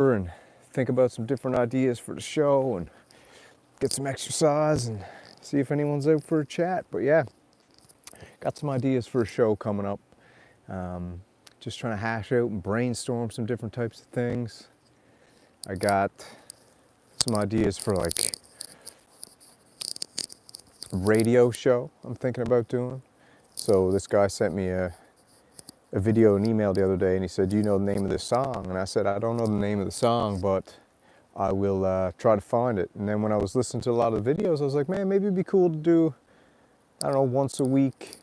and think about some different ideas for the show and get some exercise and see if anyone's out for a chat. But yeah, got some ideas for a show coming up. Just trying to hash out and brainstorm some different types of things. I got some ideas for like a radio show I'm thinking about doing. So this guy sent me a video and email the other day, and he said, "Do you know the name of this song?" And I said, "I don't know the name of the song, but I will try to find it." And then when I was listening to a lot of the videos, I was like, man, maybe it'd be cool to do, I don't know, once a week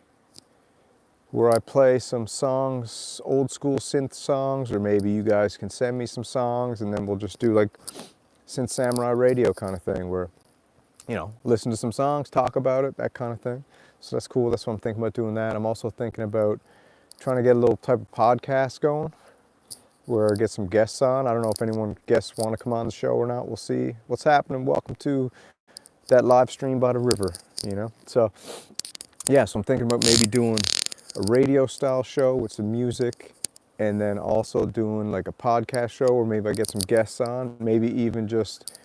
where I play some songs, old school synth songs, or maybe you guys can send me some songs, and then we'll just do like SYNTH SAMURAI radio kind of thing where, you know, listen to some songs, talk about it, that kind of thing. So that's cool. That's what I'm thinking about doing that. I'm also thinking about trying to get a little type of podcast going where I get some guests on. I don't know if anyone guests want to come on the show or not. We'll see what's happening. Welcome to that live stream by the river, you know? So yeah, so I'm thinking about maybe doing a radio style show with some music, and then also doing like a podcast show where maybe I get some guests on, maybe even just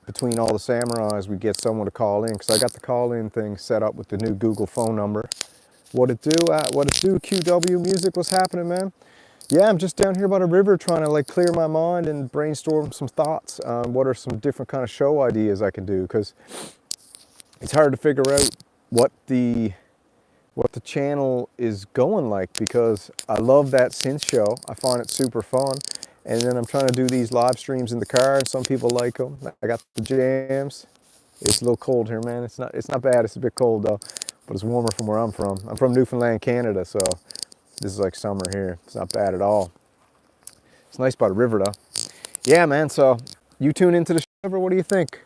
between all the samurais we get someone to call in, because I got the call in thing set up with the new Google phone number. What it do, QW Music, what's happening, man? Yeah, I'm just down here by the river trying to like clear my mind and brainstorm some thoughts on what are some different kind of show ideas I can do, because it's hard to figure out what the channel is going like, because I love that synth show. I find it super fun. And then I'm trying to do these live streams in the car, and some people like them. I got the jams. It's a little cold here, man. It's not bad. It's a bit cold though, but it's warmer from where I'm from. I'm from Newfoundland, Canada, so this is like summer here. It's not bad at all. It's nice by the river though. Yeah, man, so you tune into the show, what do you think?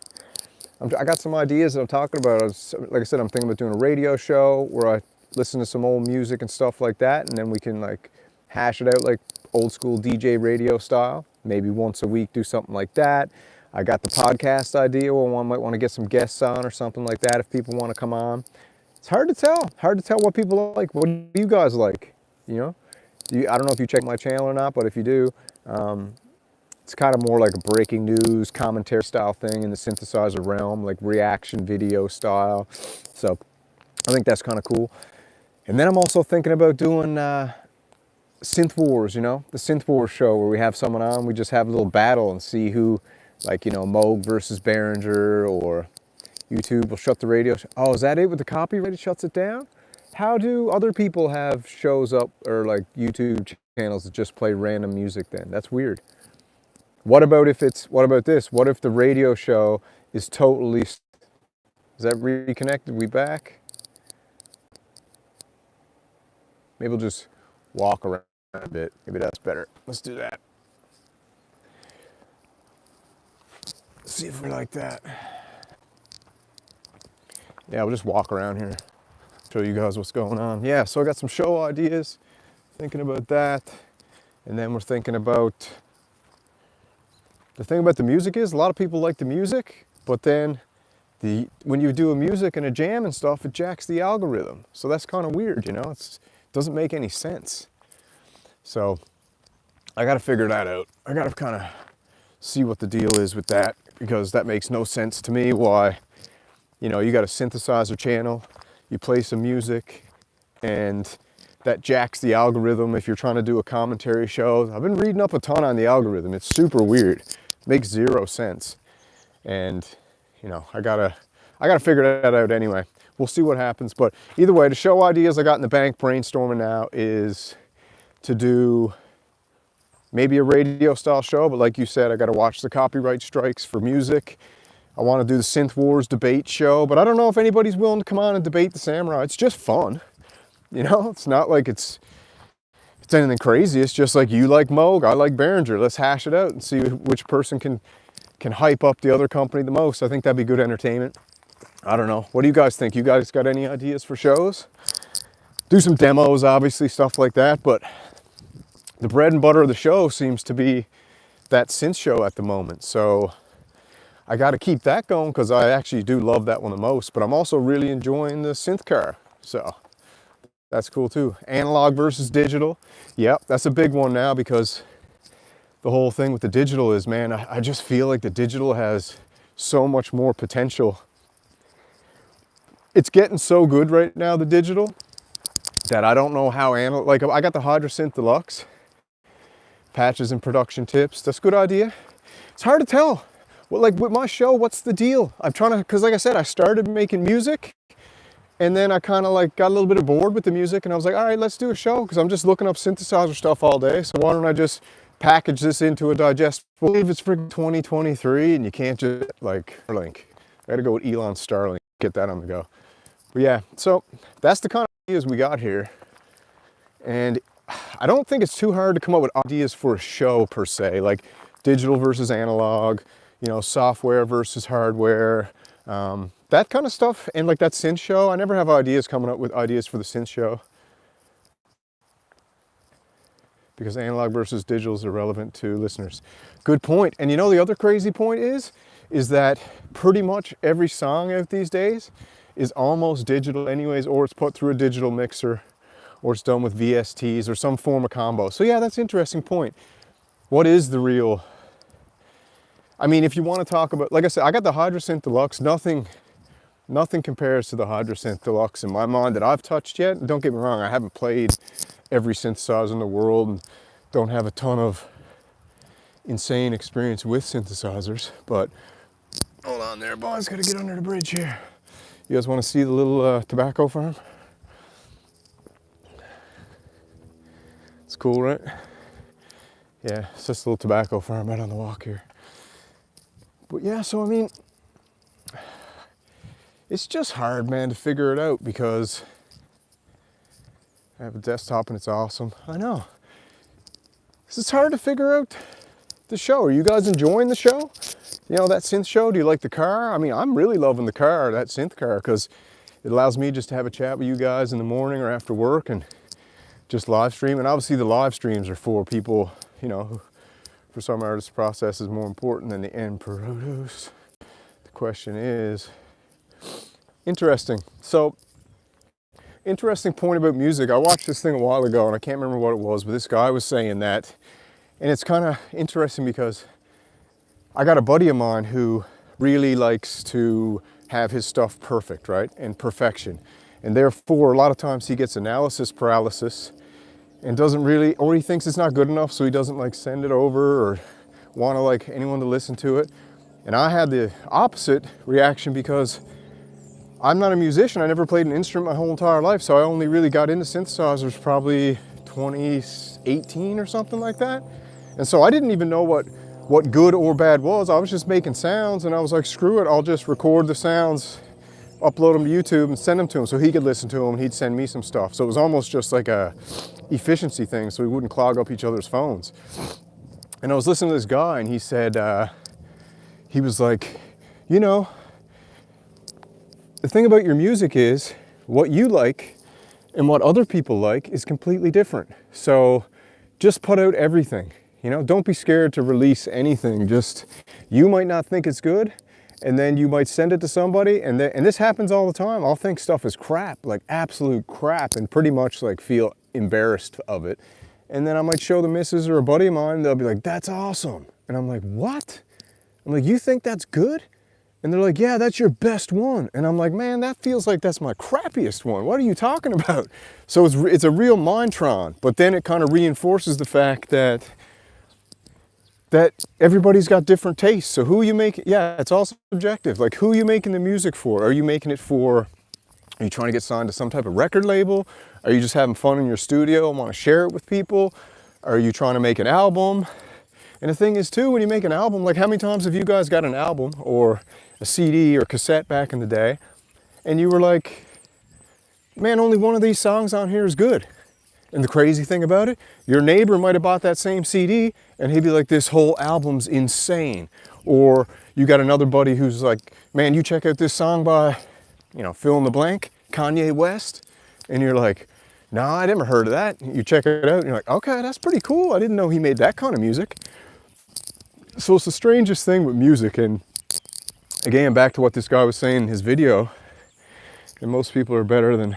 I got some ideas that I'm talking about. Like I said, I'm thinking about doing a radio show where I listen to some old music and stuff like that, and then we can like hash it out like old school DJ radio style. Maybe once a week do something like that. I got the podcast idea where one might want to get some guests on or something like that if people want to come on. It's hard to tell what people like. What do you guys like? You know, I don't know if you check my channel or not, but if you do, it's kind of more like a breaking news commentary style thing in the synthesizer realm, like reaction video style. So I think that's kind of cool. And then I'm also thinking about doing Synth Wars, you know, the Synth Wars show where we have someone on, we just have a little battle and see who, like, you know, Moog versus Behringer, or YouTube will shut the radio. Oh, is that it with the copyright? It shuts it down? How do other people have shows up, or like YouTube channels that just play random music then? That's weird. What about this? What if the radio show is totally, is that reconnected? We back? Maybe we'll just walk around a bit. Maybe that's better. Let's do that. See if we like that. Yeah, we'll just walk around here, show you guys what's going on. Yeah, so I got some show ideas, thinking about that. And then we're thinking about, the thing about the music is a lot of people like the music, but then when you do a music and a jam and stuff, it jacks the algorithm. So that's kind of weird, you know? It doesn't make any sense. So I got to figure that out. I got to kind of see what the deal is with that, because that makes no sense to me. Why, you know, you got a synthesizer channel, you play some music, and that jacks the algorithm if you're trying to do a commentary show. I've been reading up a ton on the algorithm. It's super weird. It makes zero sense. And, you know, I gotta figure that out anyway. We'll see what happens. But either way, the show ideas I got in the bank brainstorming now is to do maybe a radio style show, but like you said, I got to watch the copyright strikes for music. I want to do the Synth Wars debate show, but I don't know if anybody's willing to come on and debate the Samurai. It's just fun, you know. It's not like it's anything crazy. It's just like, you like Moog, I like Behringer. Let's hash it out and see which person can hype up the other company the most. I think that'd be good entertainment. I don't know. What do you guys think? You guys got any ideas for shows? Do some demos, obviously, stuff like that, but the bread and butter of the show seems to be that synth show at the moment. So I got to keep that going, because I actually do love that one the most, but I'm also really enjoying the synth car. So that's cool too. Analog versus digital. Yep, that's a big one now, because the whole thing with the digital is, man, I just feel like the digital has so much more potential. It's getting so good right now, the digital, that I don't know how like I got the HydraSynth Deluxe patches and production tips. That's a good idea. It's hard to tell. Well, like with my show, what's the deal? I'm trying to, because like I said, I started making music and then I kind of like got a little bit bored with the music and I was like, all right, let's do a show, because I'm just looking up synthesizer stuff all day. So why don't I just package this into a digestible? I believe it's for 2023 and you can't just like Starlink. I gotta go with Elon Starlink, get that on the go. But yeah, so that's the kind of ideas we got here. And I don't think it's too hard to come up with ideas for a show per se, like digital versus analog, you know, software versus hardware, that kind of stuff. And like that synth show, I never have ideas coming up with ideas for the synth show, because analog versus digital is irrelevant to listeners. Good point. And you know, the other crazy point is that pretty much every song out these days is almost digital anyways, or it's put through a digital mixer, or it's done with VSTs or some form of combo. So yeah, that's an interesting point. What is the real, I mean, if you want to talk about, like I said, I got the HydraSynth Deluxe. Nothing compares to the HydraSynth Deluxe in my mind that I've touched yet. Don't get me wrong, I haven't played every synthesizer in the world and don't have a ton of insane experience with synthesizers, but hold on there, boys, gotta get under the bridge here. You guys want to see the little tobacco farm? It's cool, right? Yeah, it's just a little tobacco farm right on the walk here. But yeah, so I mean, it's just hard, man, to figure it out, because I have a desktop and it's awesome. I know. It's hard to figure out the show. Are you guys enjoying the show? You know, that synth show? Do you like the car? I mean, I'm really loving the car, that synth car, because it allows me just to have a chat with you guys in the morning or after work and just live stream. And obviously the live streams are for people, you know, who, for some artists, process is more important than the end produce. The question is, interesting. So, interesting point about music. I watched this thing a while ago and I can't remember what it was, but this guy was saying that, and it's kind of interesting because I got a buddy of mine who really likes to have his stuff perfect, right? And perfection. And therefore, a lot of times he gets analysis paralysis and doesn't really, or he thinks it's not good enough, so he doesn't like send it over or want to like anyone to listen to it. And I had the opposite reaction because I'm not a musician. I never played an instrument my whole entire life, so I only really got into synthesizers probably 2018 or something like that. And so I didn't even know what good or bad was. I was just making sounds and I was like, screw it, I'll just record the sounds, upload them to YouTube and send them to him so he could listen to them and he'd send me some stuff. So it was almost just like a efficiency thing so we wouldn't clog up each other's phones. And I was listening to this guy and he said, he was like, you know, the thing about your music is what you like and what other people like is completely different. So just put out everything. You know, don't be scared to release anything. Just, you might not think it's good, and then you might send it to somebody, and this happens all the time. I'll think stuff is crap, like absolute crap, and pretty much like feel embarrassed of it. And then I might show the missus or a buddy of mine, they'll be like, that's awesome. And I'm like, what? I'm like, you think that's good? And they're like, yeah, that's your best one. And I'm like, man, that feels like that's my crappiest one. What are you talking about? So it's a real mind-tron, but then it kind of reinforces the fact that everybody's got different tastes. So who you make, yeah, it's all subjective. Like, who are you making the music for? Are you making it for, are you trying to get signed to some type of record label? Are you just having fun in your studio and want to share it with people? Are you trying to make an album? And the thing is too, when you make an album, like how many times have you guys got an album or a CD or cassette back in the day, and you were like, man, only one of these songs on here is good. And the crazy thing about it, your neighbor might have bought that same CD and he'd be like, this whole album's insane. Or you got another buddy who's like, man, you check out this song by, you know, fill in the blank, Kanye West. And you're like, no, I never heard of that. You check it out and you're like, okay, that's pretty cool. I didn't know he made that kind of music. So it's the strangest thing with music. And again, back to what this guy was saying in his video, and most people are better than,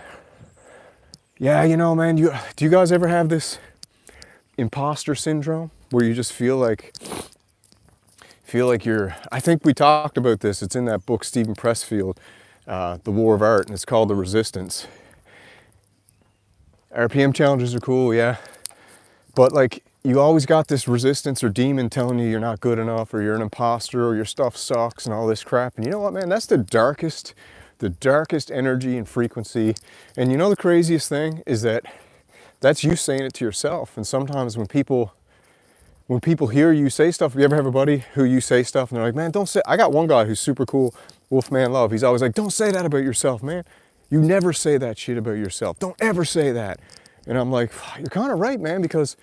yeah, you know, man, do you guys ever have this imposter syndrome? where you just feel like you're, I think we talked about this, it's in that book, Stephen Pressfield, The War of Art, and it's called The Resistance. RPM challenges are cool, yeah. But like, you always got this resistance or demon telling you you're not good enough, or you're an imposter, or your stuff sucks and all this crap. And you know what, man, that's the darkest energy and frequency. And you know the craziest thing is that that's you saying it to yourself. And sometimes when people hear you say stuff, you ever have a buddy who you say stuff and they're like, man, don't say, I got one guy who's super cool, Wolfman Love. He's always like, don't say that about yourself, man. You never say that shit about yourself. Don't ever say that. And I'm like, you're kind of right, man, because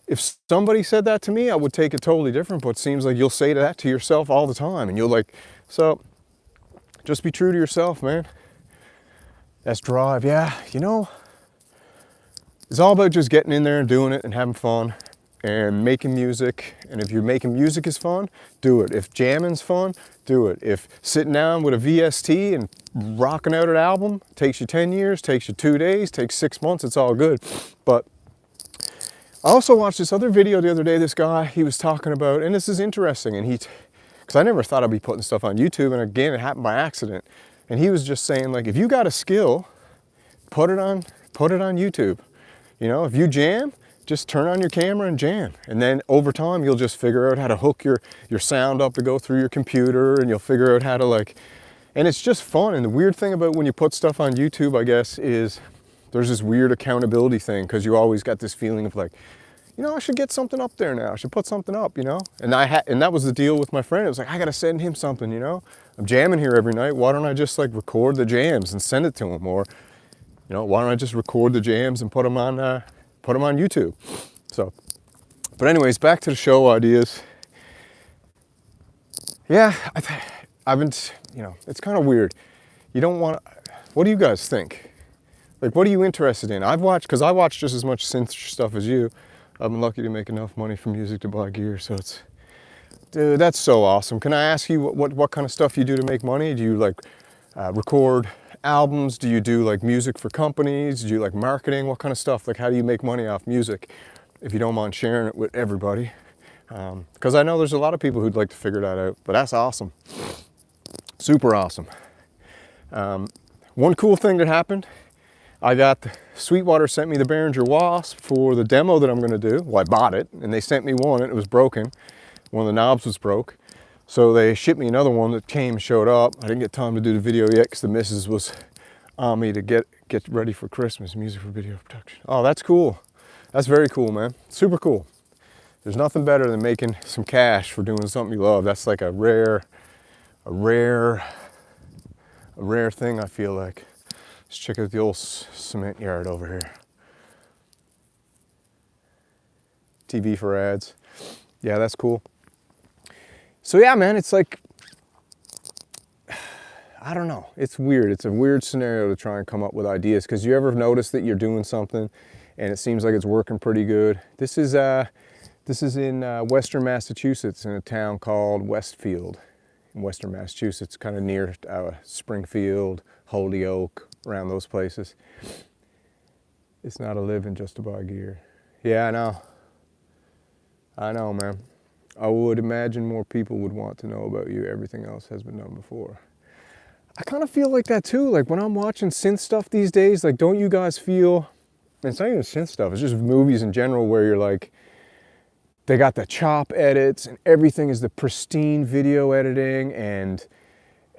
if somebody said that to me, I would take it totally different, but it seems like you'll say that to yourself all the time. And you'll like, so just be true to yourself, man. That's drive. Yeah, you know, it's all about just getting in there and doing it and having fun and making music. And if you're making music is fun, do it. If jamming's fun, do it. If sitting down with a VST and rocking out an album takes you 10 years, takes you 2 days, takes 6 months, it's all good. But I also watched this other video the other day, this guy, he was talking about, and this is interesting, and because I never thought I'd be putting stuff on YouTube, and again, it happened by accident. And he was just saying, like, if you got a skill, put it on YouTube. You know, if you jam, just turn on your camera and jam. And then over time, you'll just figure out how to hook your sound up to go through your computer, and you'll figure out how to like, and it's just fun. And the weird thing about when you put stuff on YouTube, I guess, is there's this weird accountability thing, because you always got this feeling of like, you know, I should get something up there now. I should put something up, you know? And that was the deal with my friend. It was like, I gotta send him something, you know? I'm jamming here every night. Why don't I just like record the jams and send it to him? Or, you know, why don't I just record the jams and put them on YouTube? So, but anyways, back to the show ideas. Yeah, I've been, you know, it's kind of weird. You don't want, what do you guys think? Like, what are you interested in? Because I watch just as much synth stuff as you. I've been lucky to make enough money from music to buy gear, so it's, dude, that's so awesome. Can I ask you what kind of stuff you do to make money? Do you like record albums? Do you do like music for companies? Do you like marketing? What kind of stuff? Like, how do you make money off music? If you don't mind sharing it with everybody. Because I know there's a lot of people who'd like to figure that out, but that's awesome. Super awesome. One cool thing that happened, Sweetwater sent me the Behringer Wasp for the demo that I'm gonna do. Well, I bought it, and they sent me one, and it was broken. One of the knobs was broke. So they shipped me another one that showed up. I didn't get time to do the video yet, because the missus was on me to get ready for Christmas, music for video production. Oh, that's cool. That's very cool, man. Super cool. There's nothing better than making some cash for doing something you love. That's like a rare thing, I feel like. Let's check out the old cement yard over here. TV for ads. Yeah, that's cool. So yeah, man, it's like, I don't know. It's weird. It's a weird scenario to try and come up with ideas, because you ever notice that you're doing something and it seems like it's working pretty good. This is in Western Massachusetts, in a town called Westfield, in Western Massachusetts, kind of near Springfield, Holyoke, around those places. It's not a living just to buy gear. Yeah, I know, man. I would imagine more people would want to know about you. Everything else has been done before. I kind of feel like that too. Like when I'm watching synth stuff these days, like, don't you guys feel, and it's not even synth stuff, it's just movies in general, where you're like, they got the chop edits and everything is the pristine video editing, and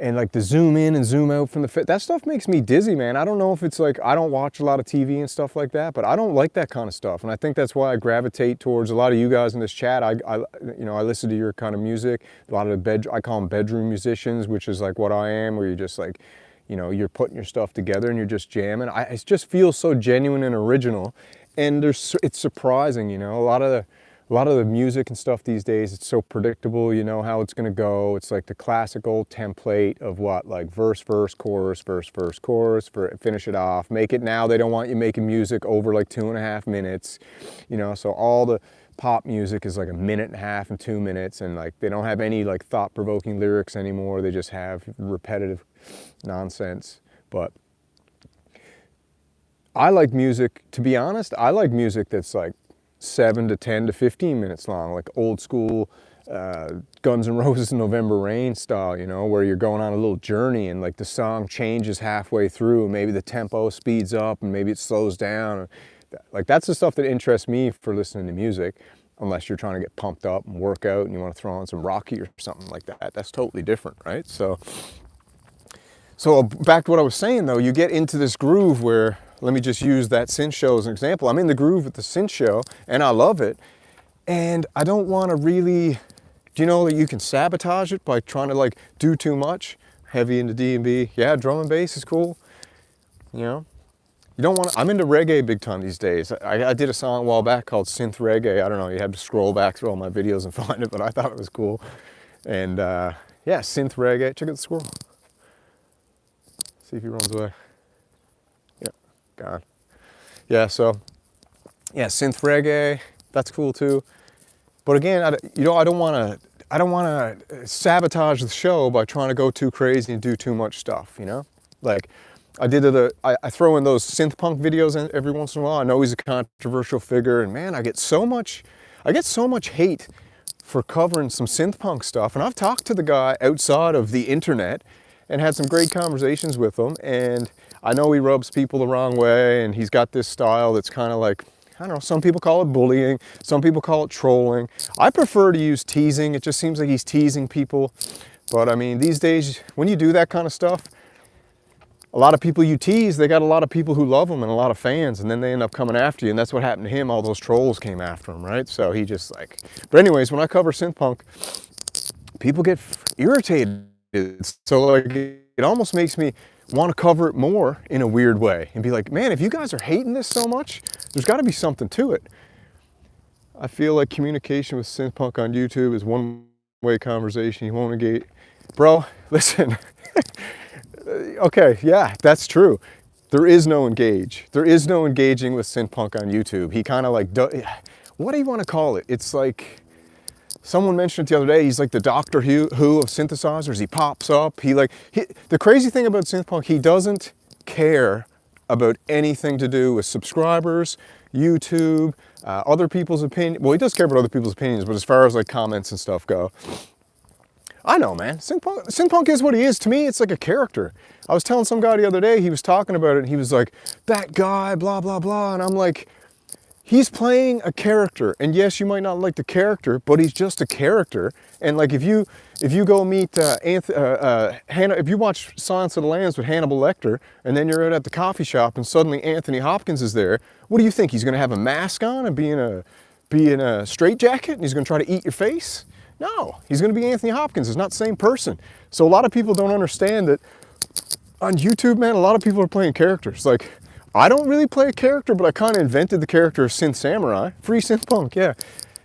like the zoom in and zoom out from that stuff makes me dizzy, man. I don't know if it's like, I don't watch a lot of TV and stuff like that, but I don't like that kind of stuff. And I think that's why I gravitate towards a lot of you guys in this chat. I listen to your kind of music. A lot of I call them bedroom musicians, which is like what I am, where you're just like, you know, you're putting your stuff together and you're just jamming. It just feels so genuine and original. And it's surprising, you know, a lot of the music and stuff these days, it's so predictable, you know how it's gonna go. It's like the classic old template of what, like verse, chorus, chorus, finish it off. Make it now, they don't want you making music over like 2.5 minutes, you know, so all the pop music is like 1.5 minutes and 2 minutes, and like they don't have any like thought-provoking lyrics anymore. They just have repetitive nonsense. But I like music, to be honest, I like music that's like 7 to 10 to 15 minutes long, like old school Guns N' Roses November Rain style, you know, where you're going on a little journey and like the song changes halfway through, maybe the tempo speeds up and maybe it slows down. Like that's the stuff that interests me for listening to music, unless you're trying to get pumped up and work out and you want to throw on some Rocky or something like that. That's totally different, right? So back to what I was saying though, you get into this groove where, let me just use that synth show as an example. I'm in the groove with the synth show and I love it. And I don't want to really, do you know that you can sabotage it by trying to like do too much? Heavy into D&B. Yeah, drum and bass is cool. You know, you don't want to, I'm into reggae big time these days. I did a song a while back called Synth Reggae. I don't know, you have to scroll back through all my videos and find it, but I thought it was cool. And yeah, Synth Reggae. Check out the squirrel. See if he runs away. Yeah, gone. Yeah, so yeah, Synth Reggae. That's cool too. But again, I don't want to sabotage the show by trying to go too crazy and do too much stuff, you know? Like I throw in those synth punk videos every once in a while. I know he's a controversial figure and man, I get so much hate for covering some synth punk stuff. And I've talked to the guy outside of the internet and had some great conversations with him. And I know he rubs people the wrong way and he's got this style that's kind of like, I don't know, some people call it bullying, some people call it trolling. I prefer to use teasing. It just seems like he's teasing people. But I mean, these days, when you do that kind of stuff, a lot of people you tease, they got a lot of people who love them and a lot of fans, and then they end up coming after you. And that's what happened to him. All those trolls came after him, right? So he just like, but anyways, when I cover synth punk, people get irritated. So like, it almost makes me want to cover it more in a weird way and be like, man, if you guys are hating this so much, there's got to be something to it. I feel like communication with synth punk on YouTube is one-way conversation. You won't engage. Bro, listen. Okay, yeah, that's true. There is no engage. There is no engaging with synth punk on YouTube. He kind of like, what do you want to call it? It's like, someone mentioned it the other day, he's like the Doctor Who of synthesizers. He pops up, the crazy thing about synth punk, he doesn't care about anything to do with subscribers, YouTube, other people's opinions. Well, he does care about other people's opinions, but as far as like comments and stuff go, I know, man, synth punk is what he is. To me, it's like a character. I was telling some guy the other day, he was talking about it and he was like, that guy, blah, blah, blah. And I'm like, he's playing a character, and yes, you might not like the character, but he's just a character. And like if you go meet if you watch Silence of the Lambs with Hannibal Lecter, and then you're out at the coffee shop, and suddenly Anthony Hopkins is there, what do you think? He's going to have a mask on and be in a straitjacket, and he's going to try to eat your face? No, he's going to be Anthony Hopkins. It's not the same person. So a lot of people don't understand that on YouTube, man. A lot of people are playing characters. Like, I don't really play a character, but I kind of invented the character of Synth Samurai. Free Synth Punk, yeah.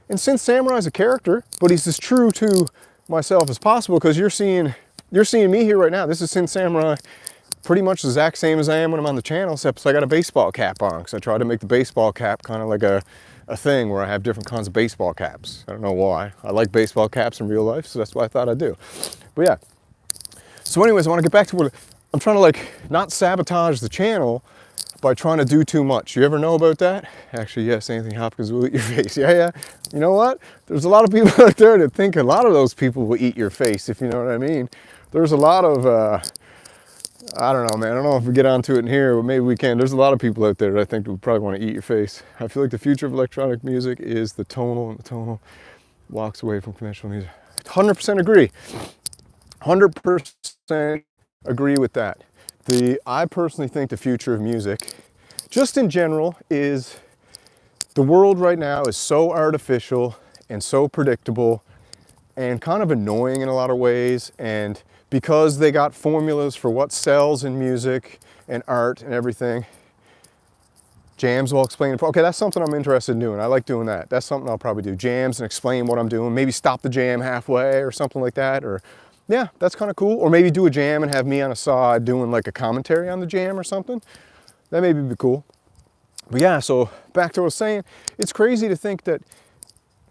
And Synth Samurai is a character, but he's as true to myself as possible, because you're seeing me here right now. This is Synth Samurai, pretty much the exact same as I am when I'm on the channel, except I got a baseball cap on, because I tried to make the baseball cap kind of like a thing where I have different kinds of baseball caps. I don't know why. I like baseball caps in real life, so that's what I thought I'd do. But yeah. So anyways, I want to get back to what I'm trying to, like, not sabotage the channel by trying to do too much. You ever know about that? Actually, yes, Anthony Hopkins will eat your face. Yeah. You know what? There's a lot of people out there that think a lot of those people will eat your face, if you know what I mean. There's a lot of, I don't know, man. I don't know if we get onto it in here, but maybe we can. There's a lot of people out there that I think would probably want to eat your face. I feel like the future of electronic music is the tonal, and the tonal walks away from conventional music. 100% agree. 100% agree with that. I personally think the future of music, just in general, is the world right now is so artificial and so predictable and kind of annoying in a lot of ways. And because they got formulas for what sells in music and art and everything, jams will explain it. Okay, that's something I'm interested in doing. I like doing that. That's something I'll probably do. Jams and explain what I'm doing. Maybe stop the jam halfway or something like that. Or yeah, that's kind of cool. Or maybe do a jam and have me on a side doing like a commentary on the jam or something. That maybe be cool. But yeah, so back to what I was saying, it's crazy to think that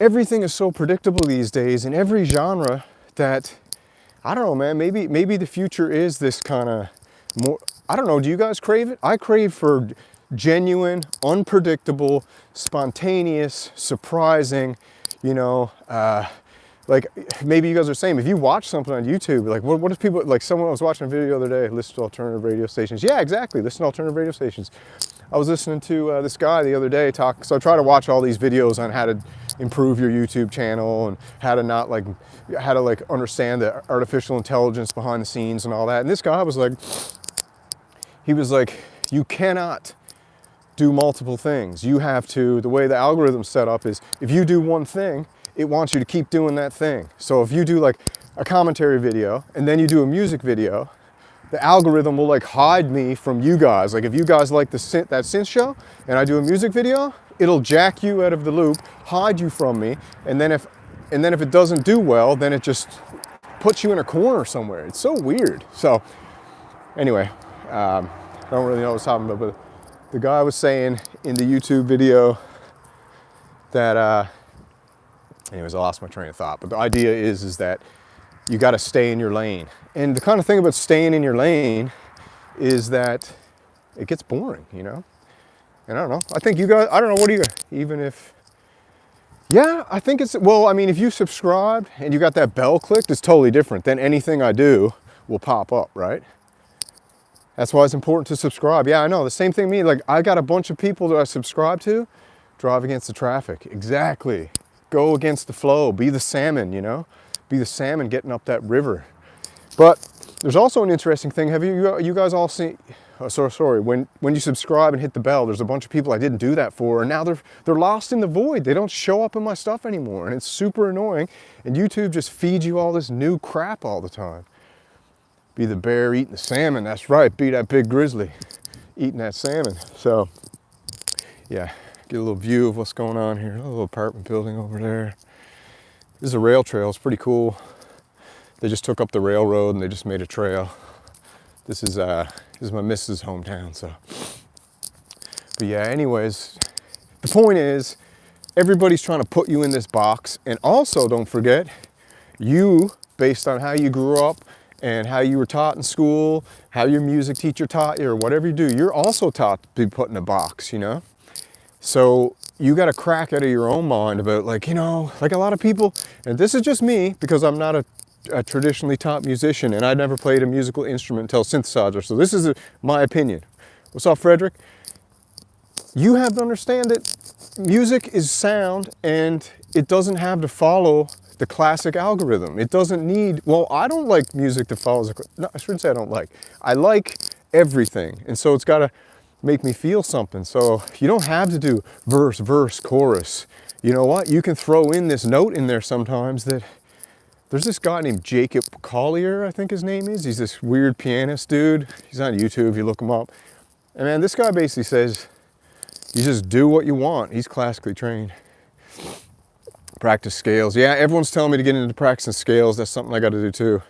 everything is so predictable these days in every genre that, I don't know, man, maybe the future is this kind of more, I don't know, do you guys crave it? I crave for genuine, unpredictable, spontaneous, surprising, you know, like maybe you guys are saying, if you watch something on YouTube, like what if people, like someone was watching a video the other day, listen to alternative radio stations. Yeah, exactly, listen to alternative radio stations. I was listening to this guy the other day talk, so I try to watch all these videos on how to improve your YouTube channel and how to understand the artificial intelligence behind the scenes and all that. And this guy was like, you cannot do multiple things. You have to, the way the algorithm's set up is, if you do one thing, it wants you to keep doing that thing. So if you do like a commentary video and then you do a music video, the algorithm will like hide me from you guys. Like if you guys like that synth show and I do a music video, it'll jack you out of the loop, hide you from me, and then if it doesn't do well, then it just puts you in a corner somewhere. It's so weird. So anyway, I don't really know what I was talking about, but the guy was saying in the YouTube video that, anyways, I lost my train of thought, but the idea is that you got to stay in your lane. And the kind of thing about staying in your lane is that it gets boring, you know? And I don't know, I think you guys, I don't know, what do you, even if, yeah, I think it's, well, I mean, if you subscribed and you got that bell clicked, it's totally different. Then anything I do will pop up, right? That's why it's important to subscribe. Yeah, I know, the same thing me, like I got a bunch of people that I subscribe to, drive against the traffic, exactly. Go against the flow, be the salmon, you know? Be the salmon getting up that river. But there's also an interesting thing. Have you guys all seen, sorry, when you subscribe and hit the bell, there's a bunch of people I didn't do that for, and now they're lost in the void. They don't show up in my stuff anymore, and it's super annoying. And YouTube just feeds you all this new crap all the time. Be the bear eating the salmon, that's right, be that big grizzly eating that salmon. So yeah, get a little view of what's going on here. A little apartment building over there. This is a rail trail, it's pretty cool. They just took up the railroad and they just made a trail. This is my missus' hometown, so. But yeah, anyways, the point is, everybody's trying to put you in this box, and also don't forget, you, based on how you grew up and how you were taught in school, how your music teacher taught you, or whatever you do, you're also taught to be put in a box, you know? So you got to crack out of your own mind about, like, you know, like a lot of people, and this is just me because I'm not a traditionally taught musician and I never played a musical instrument until synthesizer. So this is my opinion. What's up, Frederick? You have to understand that music is sound and it doesn't have to follow the classic algorithm. It doesn't need, well, I don't like music that follows, no, I shouldn't say I don't like. I like everything. And so it's got to make me feel something. So you don't have to do verse, verse, chorus. You know what? You can throw in this note in there sometimes that, there's this guy named Jacob Collier, I think his name is. He's this weird pianist dude. He's on YouTube, you look him up. And man, this guy basically says, you just do what you want. He's classically trained. Practice scales. Yeah, everyone's telling me to get into practicing scales. That's something I got to do too.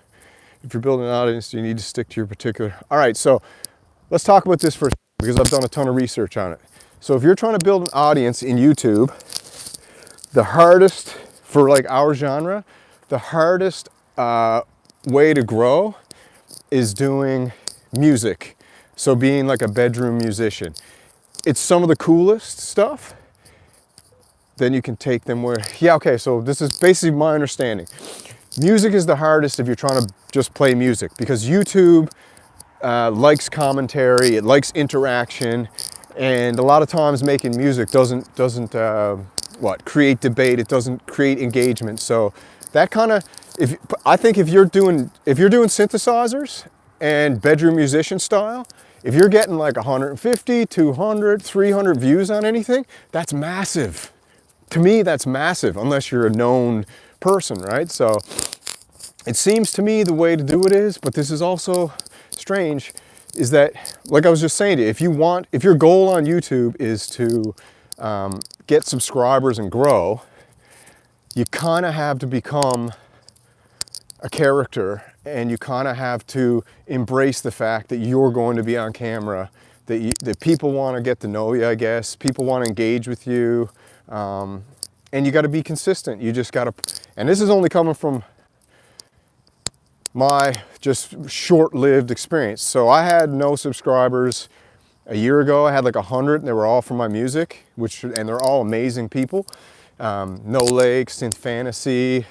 If you're building an audience, you need to stick to your particular. All right, so let's talk about this first because I've done a ton of research on it. So if you're trying to build an audience in YouTube, the hardest for like our genre, the hardest way to grow is doing music. So being like a bedroom musician. It's some of the coolest stuff. Then you can take them where, yeah, okay, so this is basically my understanding. Music is the hardest if you're trying to just play music because YouTube likes commentary, it likes interaction, and a lot of times making music doesn't create debate, it doesn't create engagement. So that kind of, I think if you're doing synthesizers and bedroom musician style, if you're getting like 150, 200, 300 views on anything, that's massive. To me, that's massive, unless you're a known person, right? So it seems to me the way to do it is, but this is also strange, is that, like I was just saying to you, if your goal on YouTube is to get subscribers and grow, you kind of have to become a character and you kind of have to embrace the fact that you're going to be on camera, that people want to get to know you, I guess. People want to engage with you. And you got to be consistent. You just got to, and this is only coming from my just short-lived experience. So I had no subscribers A year ago, I had like 100, and they were all from my music, and they're all amazing people. No Lake, Synth Fantasy,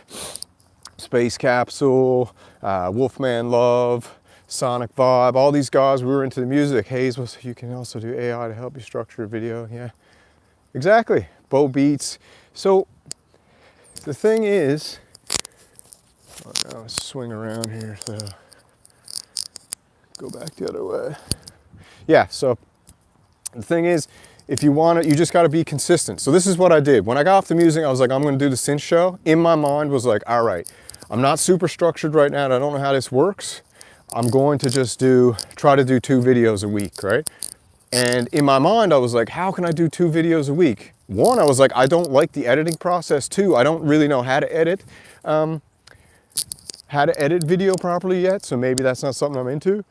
Space Capsule, Wolfman Love, Sonic Vibe, all these guys, we were into the music. Hayes was, you can also do AI to help you structure a video. Yeah, exactly. Bo Beats. So the thing is, I'll swing around here, so go back the other way. Yeah, so the thing is, if you want it, you just got to be consistent. So this is what I did. When I got off the music, I was like, I'm going to do the synth show. In my mind was like, all right, I'm not super structured right now, and I don't know how this works. I'm going to just try to do 2 videos a week, right? And in my mind, I was like, how can I do 2 videos a week? 1, I was like, I don't like the editing process. 2, I don't really know how to edit video properly yet, so maybe that's not something I'm into.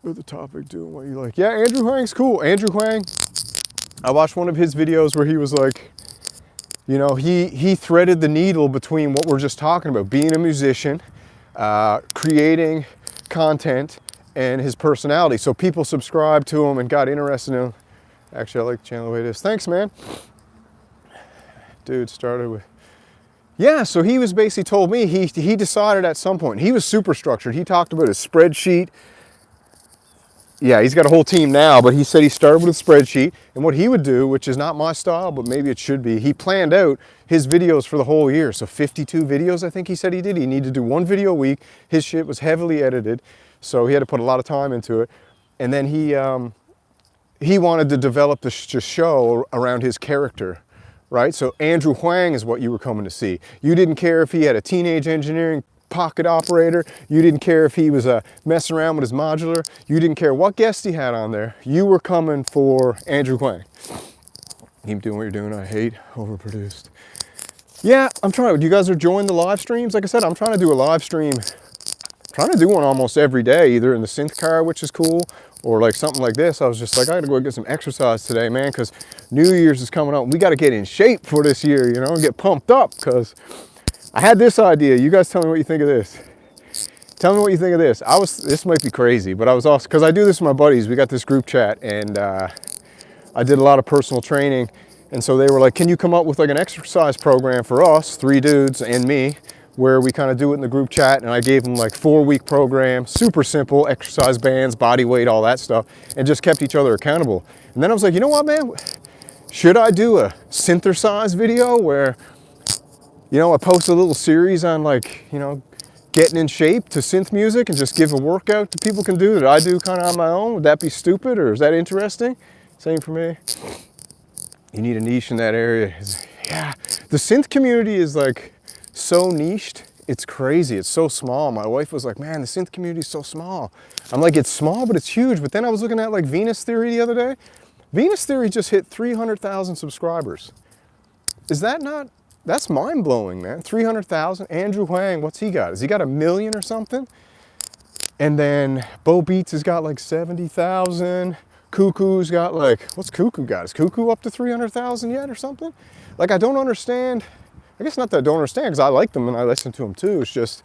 With the topic, doing what you like. Yeah, Andrew Huang's cool. Andrew Huang, I watched one of his videos where he was like, you know, he threaded the needle between what we're just talking about, being a musician, creating content, and his personality. So people subscribed to him and got interested in him. Actually, I like the channel the way it is. Thanks, man. Dude started with, yeah, so he was basically told me, he decided at some point, he was super structured. He talked about his spreadsheet. Yeah, he's got a whole team now, but he said he started with a spreadsheet, and what he would do, which is not my style, but maybe it should be, he planned out his videos for the whole year. So 52 videos, I think he said he did. He needed to do 1 video a week. His shit was heavily edited, so he had to put a lot of time into it. And then he wanted to develop the show around his character, right? So Andrew Huang is what you were coming to see. You didn't care if he had a teenage engineering pocket operator. You didn't care if he was messing around with his modular. You didn't care what guest he had on there. You were coming for Andrew Huang. Keep doing what you're doing. I hate overproduced. Yeah, I'm trying. You guys are joining the live streams. Like I said, I'm trying to do a live stream. I'm trying to do one almost every day, either in the synth car, which is cool, or like something like this. I was just like, I gotta go get some exercise today, man, because New Year's is coming up. We got to get in shape for this year, you know, and get pumped up, because I had this idea. You guys tell me what you think of this. Tell me what you think of this. This might be crazy, but I was also, because I do this with my buddies. We got this group chat, and I did a lot of personal training. And so they were like, can you come up with like an exercise program for us, 3 dudes and me, where we kind of do it in the group chat? And I gave them like 4-week program, super simple, exercise bands, body weight, all that stuff, and just kept each other accountable. And then I was like, you know what, man? Should I do a synthesize video where, you know, I post a little series on like, you know, getting in shape to synth music and just give a workout that people can do that I do kind of on my own? Would that be stupid, or is that interesting? Same for me. You need a niche in that area. Yeah, the synth community is like so niched. It's crazy. It's so small. My wife was like, man, the synth community is so small. I'm like, it's small, but it's huge. But then I was looking at like Venus Theory the other day. Venus Theory just hit 300,000 subscribers. Is that not? That's mind-blowing, man. 300,000. Andrew Huang, what's he got? Has he got 1 million or something? And then Bo Beats has got like 70,000. Cuckoo's got like, what's Cuckoo got? Is Cuckoo up to 300,000 yet or something? Like, I don't understand. I guess not that I don't understand, because I like them and I listen to them too. It's just,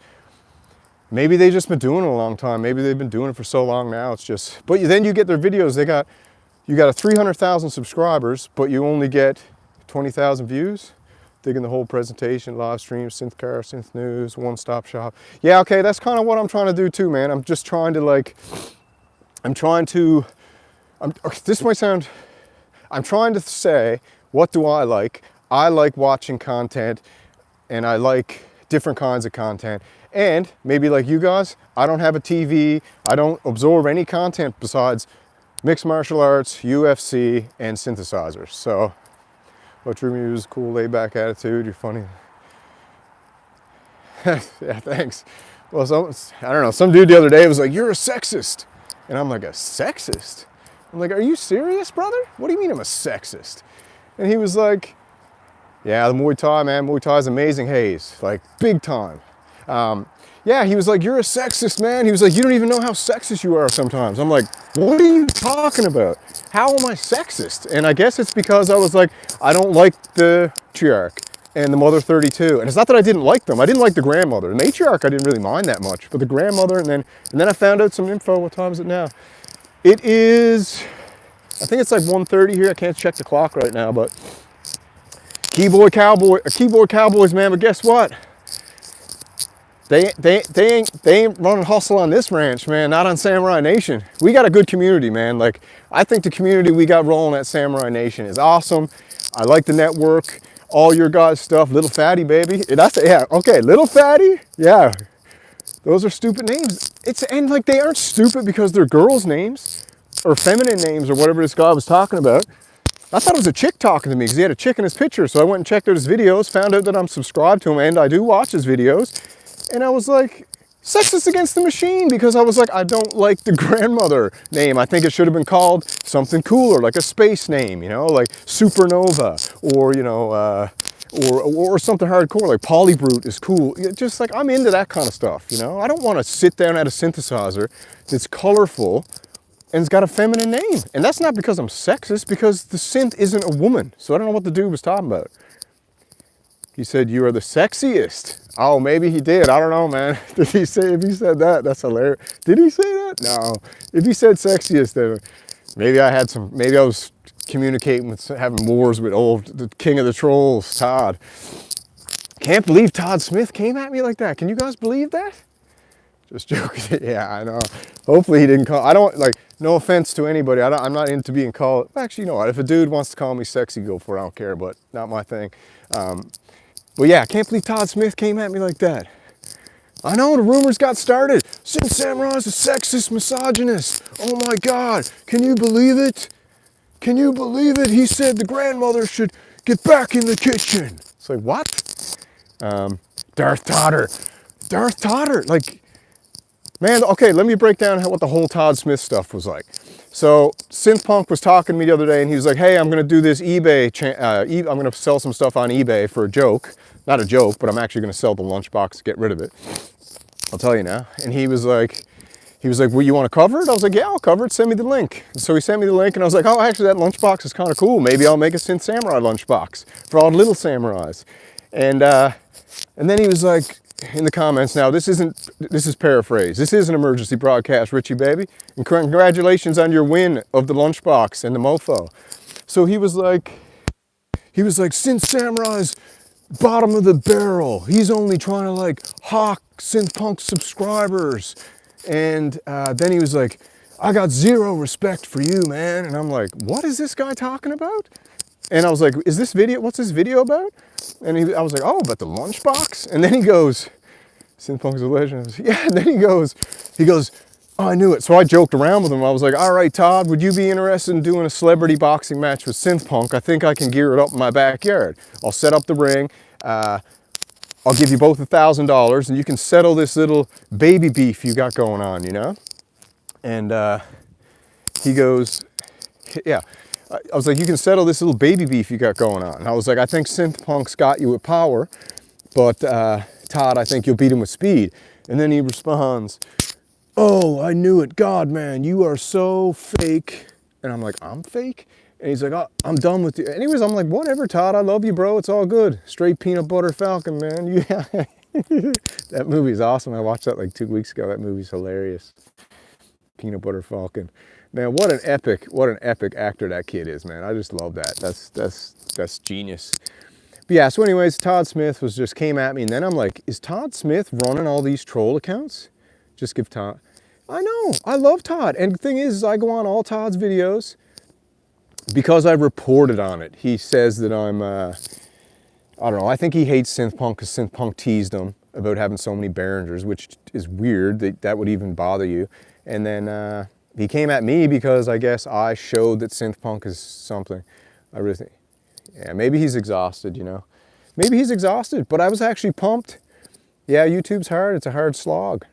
maybe they've just been doing it a long time. Maybe they've been doing it for so long now. It's just, but then you get their videos. You got a 300,000 subscribers, but you only get 20,000 views. Digging the whole presentation, live stream, synth car, synth news, one-stop shop. Yeah, okay, that's kind of what I'm trying to do too, man. I'm just trying to like, this might sound, I'm trying to say, what do I like? I like watching content, and I like different kinds of content. And maybe like you guys, I don't have a TV. I don't absorb any content besides mixed martial arts, UFC, and synthesizers. So, what drew me was cool, laid-back attitude. You're funny. Yeah, thanks. Well, I don't know. Some dude the other day was like, "You're a sexist," and I'm like, "A sexist?" I'm like, "Are you serious, brother? What do you mean I'm a sexist?" And he was like, "Yeah, the Muay Thai, man. Muay Thai is amazing, Hayes. Like, big time." Yeah, he was like, "You're a sexist, man." He was like, "You don't even know how sexist you are sometimes." I'm like, "What are you talking about? How am I sexist?" And I guess it's because I was like, I don't like the matriarch and the mother 32. And it's not that I didn't like them. I didn't like the grandmother. The matriarch I didn't really mind that much, but the grandmother, and then I found out some info. What time is it now? It is, I think it's like 1:30 here. I can't check the clock right now, but keyboard cowboys, man. But guess what? They ain't running hustle on this ranch, man. Not on Samurai Nation. We got a good community, man. Like, I think the community we got rolling at Samurai Nation is awesome. I like the network. All your guys' stuff. Little Fatty, baby. That's, yeah, okay. Little Fatty, yeah. Those are stupid names. And like, they aren't stupid because they're girls' names or feminine names or whatever this guy was talking about. I thought it was a chick talking to me because he had a chick in his picture. So I went and checked out his videos, found out that I'm subscribed to him, and I do watch his videos. And I was like, sexist against the machine, because I was like, I don't like the grandmother name. I think it should have been called something cooler, like a space name, you know, like Supernova, or, you know, or something hardcore, like Polybrute is cool. Just like, I'm into that kind of stuff, you know. I don't want to sit down at a synthesizer that's colorful and it's got a feminine name. And that's not because I'm sexist, because the synth isn't a woman. So I don't know what the dude was talking about. He said, you are the sexiest. Oh, maybe he did. I don't know, man. Did he say, if he said that, that's hilarious. Did he say that? No. If he said sexiest, then maybe maybe I was communicating with, having wars with the king of the trolls, Todd. Can't believe Todd Smith came at me like that. Can you guys believe that? Just joking. Yeah, I know. Hopefully he didn't call, I don't, like, no offense to anybody. I'm not into being called, actually, you know what? If a dude wants to call me sexy, go for it. I don't care, but not my thing. But yeah, I can't believe Todd Smith came at me like that. I know, the rumors got started. Synth Samurai's a sexist misogynist. Oh my God, can you believe it? Can you believe it? He said the grandmother should get back in the kitchen. It's like, what? Darth Totter, like, man, okay, let me break down what the whole Todd Smith stuff was like. So Synth Punk was talking to me the other day, and he was like, hey, I'm gonna do this eBay, I'm gonna sell some stuff on eBay for a joke. Not a joke, but I'm actually gonna sell the lunchbox to get rid of it. I'll tell you now. And he was like, well, you wanna cover it? I was like, yeah, I'll cover it, send me the link. And so he sent me the link, and I was like, oh, actually that lunchbox is kind of cool. Maybe I'll make a Synth Samurai lunchbox for all the little samurais. And then he was like, in the comments, now this is paraphrase. This is an emergency broadcast, Richie baby. And congratulations on your win of the lunchbox and the mofo. So he was like, Synth Samurai's bottom of the barrel. He's only trying to like hawk Synth Punk subscribers. And then he was like, I got zero respect for you, man. And I'm like, what is this guy talking about? And I was like, what's this video about? And I was like, oh, but the lunchbox? And then he goes, Synth Punk's a legend. Yeah, and then he goes, oh, I knew it. So I joked around with him. I was like, all right, Todd, would you be interested in doing a celebrity boxing match with Synth Punk? I think I can gear it up in my backyard. I'll set up the ring. I'll give you both $1,000 and you can settle this little baby beef you got going on, you know? And he goes, yeah. I was like, you can settle this little baby beef you got going on. And I was like, I think Synth Punk's got you with power, but Todd, I think you'll beat him with speed. And then he responds, oh, I knew it. God, man, you are so fake. And I'm like, I'm fake? And he's like, oh, I'm done with you. Anyways, I'm like, whatever, Todd, I love you, bro. It's all good. Straight peanut butter falcon, man. Yeah. That movie's awesome. I watched that like 2 weeks ago. That movie's hilarious. Peanut butter falcon. Man, what an epic actor that kid is, man. I just love that. That's genius. But yeah, so anyways, Todd Smith came at me, and then I'm like, is Todd Smith running all these troll accounts? Just give Todd. I know, I love Todd. And the thing is I go on all Todd's videos because I reported on it. He says that I'm, I don't know, I think he hates Synth Punk because Synth Punk teased him about having so many Behringers, which is weird that would even bother you. And then he came at me because I guess I showed that Synth Punk is something. I really think, yeah, maybe he's exhausted, you know. Maybe he's exhausted, but I was actually pumped. Yeah, YouTube's hard. It's a hard slog.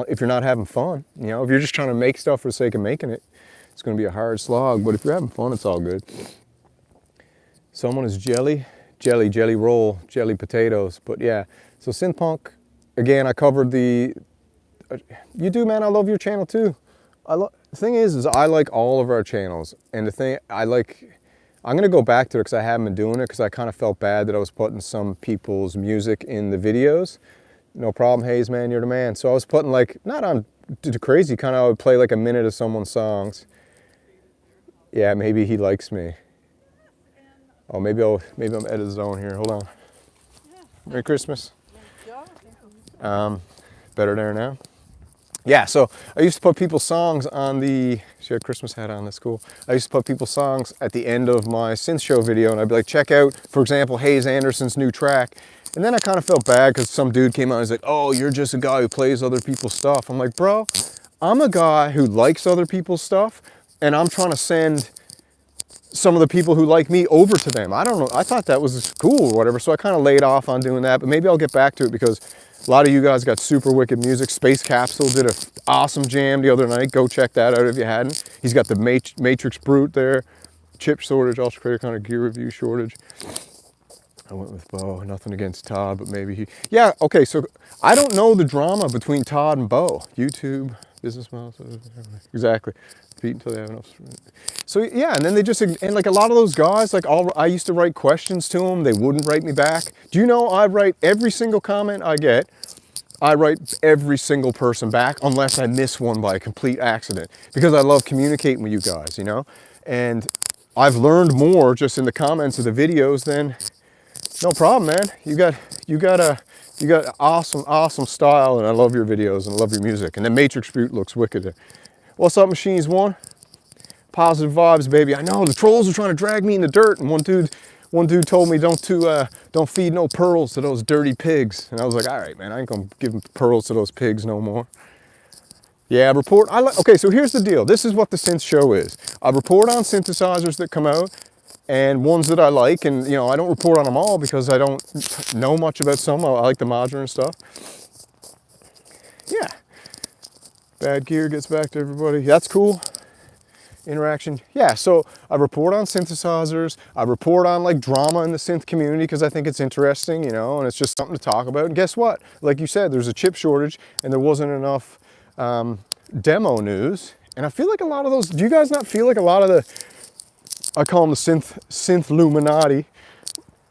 If you're not having fun, you know, if you're just trying to make stuff for the sake of making it, it's going to be a hard slog. But if you're having fun, it's all good. Someone is jelly roll, jelly potatoes. But yeah, so Synth Punk, again, I covered the, you do, man, I love your channel too. The thing is I like all of our channels. And the thing I'm going to go back to it because I haven't been doing it because I kind of felt bad that I was putting some people's music in the videos. No problem, Hayes, man, you're the man. So I was putting like, not on crazy, kind of I would play like a minute of someone's songs Yeah, maybe he likes me. Oh, maybe I'm out of the zone here. Hold on. Merry Christmas. Better there now. Yeah, so I used to put people's songs on the, she had a Christmas hat on, that's cool. I used to put people's songs at the end of my synth show video, and I'd be like, check out, for example, Hayes Anderson's new track. And then I kind of felt bad because some dude came out and was like, oh, you're just a guy who plays other people's stuff. I'm like, bro, I'm a guy who likes other people's stuff, and I'm trying to send some of the people who like me over to them. I don't know, I thought that was cool or whatever, so I kind of laid off on doing that, but maybe I'll get back to it because a lot of you guys got super wicked music. Space Capsule did an awesome jam the other night. Go check that out if you hadn't. He's got the Matrix Brute there. Chip shortage, Ultra Creator kind of gear review shortage. I went with Bo. Nothing against Todd, but maybe he... Yeah, okay, so I don't know the drama between Todd and Bo. YouTube, business model, exactly. Beat until they have enough. So yeah, and then they just, and like a lot of those guys, like I used to write questions to them, they wouldn't write me back. Do you know I write every single comment I get, I write every single person back unless I miss one by a complete accident, because I love communicating with you guys, you know? And I've learned more just in the comments of the videos than, no problem, man. You got awesome style, and I love your videos and I love your music. And the Matrix Brute looks wicked. What's up, Machines One? Positive vibes, baby. I know the trolls are trying to drag me in the dirt, and one dude told me don't feed no pearls to those dirty pigs. And I was like, all right, man, I ain't gonna give pearls to those pigs no more. Yeah, okay, so here's the deal. This is what the synth show is. I report on synthesizers that come out and ones that I like, and you know, I don't report on them all because I don't know much about some. I like the modular and stuff. Yeah. Bad gear gets back to everybody. That's cool. Interaction. Yeah, so I report on synthesizers. I report on like drama in the synth community because I think it's interesting, you know, and it's just something to talk about. And guess what? Like you said, there's a chip shortage and there wasn't enough demo news. And I feel like a lot of those, do you guys not feel like a lot of the, I call them the synth Illuminati,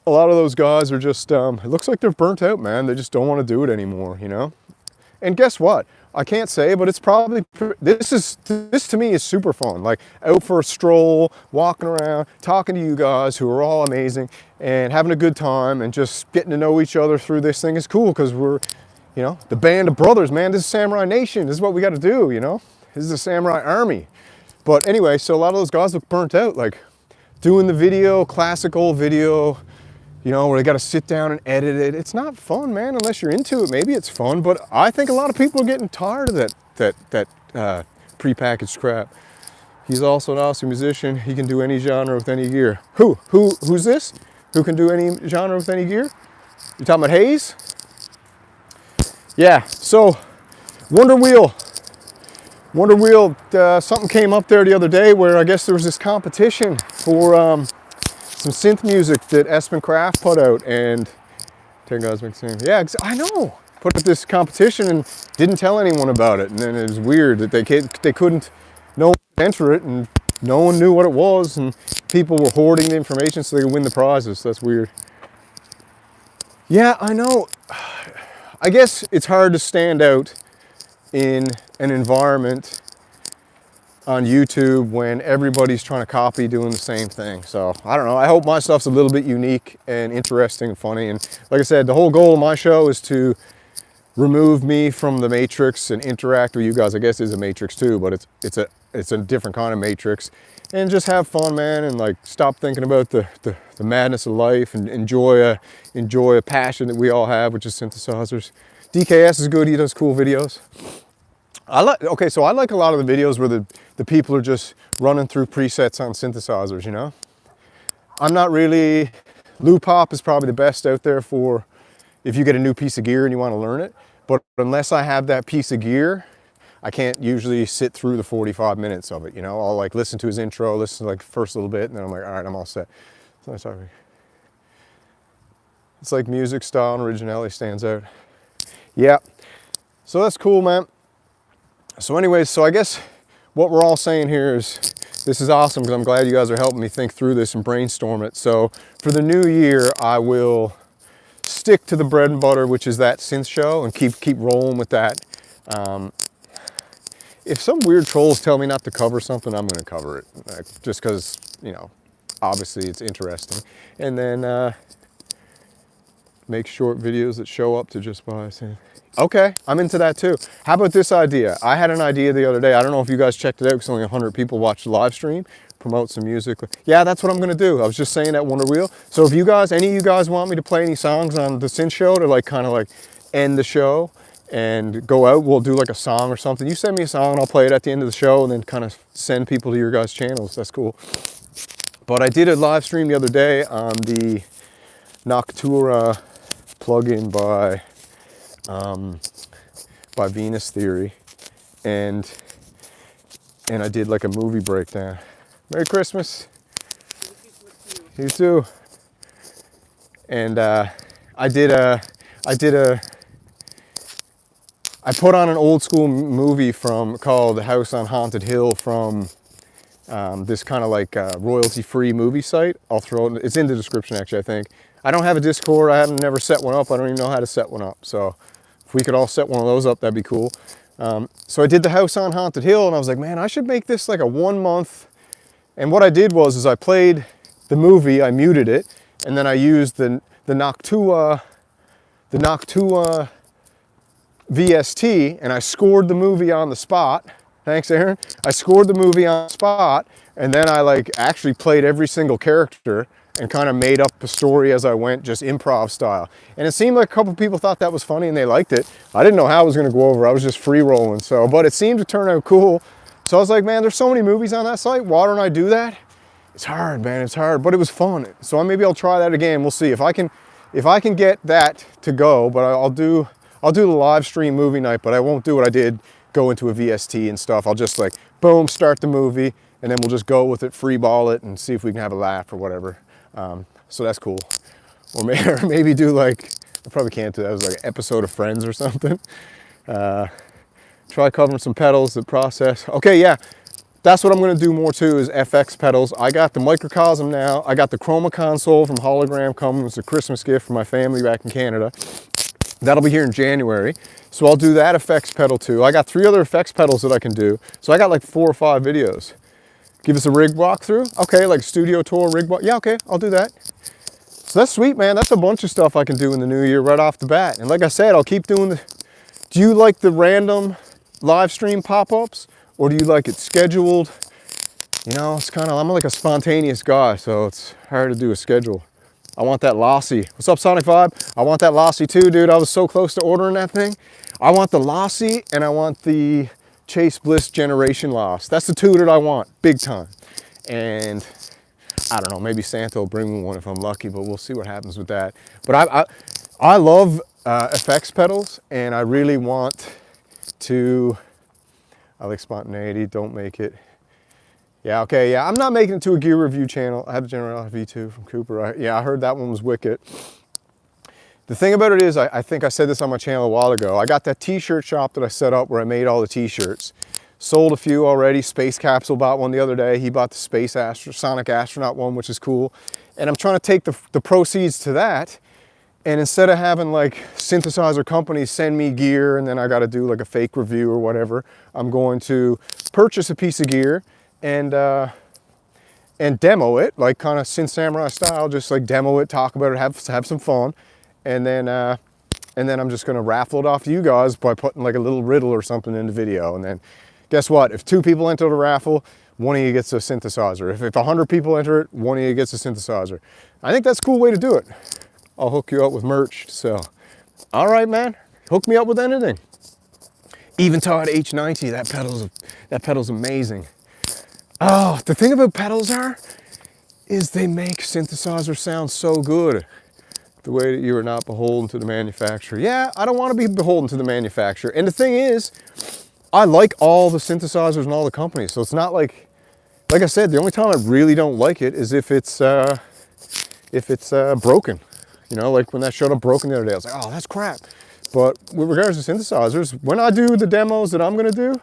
a lot of those guys are just, it looks like they're burnt out, man. They just don't want to do it anymore, you know? And guess what? I can't say, but it's probably, this to me is super fun. Like out for a stroll, walking around, talking to you guys who are all amazing and having a good time and just getting to know each other through this thing is cool because we're, you know, the band of brothers, man. This is Samurai Nation. This is what we got to do, you know? This is a Samurai Army. But anyway, so a lot of those guys look burnt out, like doing the video, classical video, you know, where they got to sit down and edit it. It's not fun, man, unless you're into it. Maybe it's fun, but I think a lot of people are getting tired of that prepackaged crap. He's also an awesome musician. He can do any genre with any gear. Who's this? Who can do any genre with any gear? You talking about Hayes? Yeah, so Wonder Wheel, something came up there the other day where I guess there was this competition for some synth music that Espen Craft put out, and 10 guys make sense. Yeah, I know. Put up this competition and didn't tell anyone about it, and then it was weird that they couldn't, no one could enter it, and no one knew what it was, and people were hoarding the information so they could win the prizes. So that's weird. Yeah, I know. I guess it's hard to stand out in an environment on YouTube when everybody's trying to copy doing the same thing. So I don't know, I hope my stuff's a little bit unique and interesting and funny. And like I said, the whole goal of my show is to remove me from the matrix and interact with you guys. I guess it's a matrix too, but it's a different kind of matrix, and just have fun, man, and like stop thinking about the madness of life and enjoy a passion that we all have, which is synthesizers. DKS is good, he does cool videos. I like a lot of the videos where the people are just running through presets on synthesizers, you know? I'm not really, loop hop is probably the best out there for if you get a new piece of gear and you want to learn it. But unless I have that piece of gear, I can't usually sit through the 45 minutes of it, you know? I'll like listen to his intro, listen to like the first little bit, and then I'm like, all right, I'm all set. So sorry. It's like music style and originality stands out. Yeah, so that's cool, man. So anyways, so I guess what we're all saying here is this is awesome because I'm glad you guys are helping me think through this and brainstorm it. So for the new year, I will stick to the bread and butter, which is that synth show, and keep rolling with that. if some weird trolls tell me not to cover something, I'm gonna cover it. Like, just because, you know, obviously it's interesting. And then make short videos that show up to just by saying, okay, I'm into that too. How about this idea? I had an idea the other day. I don't know if you guys checked it out because only 100 people watched the live stream. Promote some music. Yeah, that's what I'm gonna do. I was just saying that Wonder Wheel. So if you guys, any of you guys want me to play any songs on the Synth Show to like kind of like end the show and go out, we'll do like a song or something. You send me a song and I'll play it at the end of the show and then kind of send people to your guys' channels. That's cool. But I did a live stream the other day on the Noctura plugin by Venus Theory, and I did like a movie breakdown. Merry Christmas. You too. And I put on an old school movie called House on Haunted Hill from this kind of like royalty-free movie site. I'll throw it, it's in the description actually, I think. I don't have a Discord, I haven't never set one up, I don't even know how to set one up. So if we could all set one of those up, that'd be cool. So I did the House on Haunted Hill and I was like, man, I should make this like a 1 month. And what I did was I played the movie, I muted it, and then I used the Noctua VST, and I scored the movie on the spot. Thanks, Aaron. I scored the movie on the spot, and then I like actually played every single character and kind of made up a story as I went, just improv style. And it seemed like a couple people thought that was funny and they liked it. I didn't know how it was gonna go over. I was just free rolling. So, but it seemed to turn out cool. So I was like, man, there's so many movies on that site. Why don't I do that? It's hard, man, it's hard, but it was fun. So maybe I'll try that again. We'll see if I can get that to go, but I'll do the live stream movie night, but I won't do what I did, go into a VST and stuff. I'll just like, boom, start the movie, and then we'll just go with it, free ball it, and see if we can have a laugh or whatever. So that's cool. Or maybe do like, I probably can't do that. It was like an episode of Friends or something. Try covering some pedals that process. Okay, yeah, that's what I'm gonna do more too, is FX pedals. I got the Microcosm now. I got the Chroma console from Hologram coming. It's a Christmas gift for my family back in Canada. That'll be here in January. So I'll do that effects pedal too. I got 3 other effects pedals that I can do. So I got like 4 or 5 videos. Give us a rig walkthrough. Okay, like studio tour rig walk. Yeah, okay, I'll do that. So that's sweet, man. That's a bunch of stuff I can do in the new year right off the bat. And like I said, I'll keep doing do you like the random live stream pop-ups, or do you like it scheduled? You know, it's kind of, I'm like a spontaneous guy, so it's hard to do a schedule. I want that Lossy. What's up, Sonic Vibe? I want that Lossy too, dude. I was so close to ordering that thing. I want the Lossy and I want the Chase Bliss Generation Loss. That's the 2 that I want, big time. And I don't know, maybe Santa will bring me one if I'm lucky, but we'll see what happens with that. But I love effects pedals, and I really want to, I like spontaneity, don't make it. Yeah, okay, yeah, I'm not making it to a gear review channel. I have the General V2 from Cooper. Yeah, I heard that one was wicked. The thing about it is, I think I said this on my channel a while ago, I got that t-shirt shop that I set up where I made all the t-shirts. Sold a few already. Space Capsule bought one the other day. He bought the Sonic Astronaut one, which is cool. And I'm trying to take the proceeds to that, and instead of having like synthesizer companies send me gear and then I got to do like a fake review or whatever, I'm going to purchase a piece of gear and demo it, like kind of Synth Samurai style, just like demo it, talk about it, have some fun, and then I'm just going to raffle it off to you guys by putting like a little riddle or something in the video. And then guess what? If 2 people enter the raffle, 1 of you gets a synthesizer. If 100 people enter it, 1 of you gets a synthesizer. I think that's a cool way to do it. I'll hook you up with merch to sell. All right, man. Hook me up with anything. Eventide H90. That pedal's amazing. Oh, the thing about pedals is they make synthesizer sound so good. The way that you are not beholden to the manufacturer. Yeah, I don't want to be beholden to the manufacturer. And the thing is, I like all the synthesizers and all the companies. So it's not like I said, the only time I really don't like it is if it's broken. You know, like when that showed up broken the other day, I was like, oh, that's crap. But with regards to synthesizers, when I do the demos that I'm gonna do,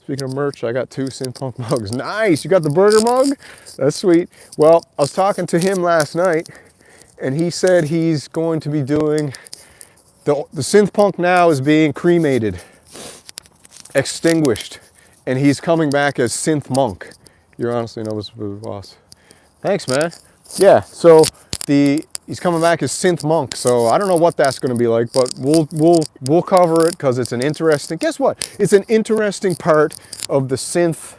speaking of merch, I got 2 Synth Punk mugs. Nice, you got the burger mug? That's sweet. Well, I was talking to him last night, and he said he's going to be doing, the Synth Punk now is being cremated, extinguished, and he's coming back as Synth Monk. You're honestly noticeable boss. Thanks, man. Yeah, so he's coming back as Synth Monk. So I don't know what that's going to be like, but we'll cover it because it's an interesting. Guess what? It's an interesting part of the synth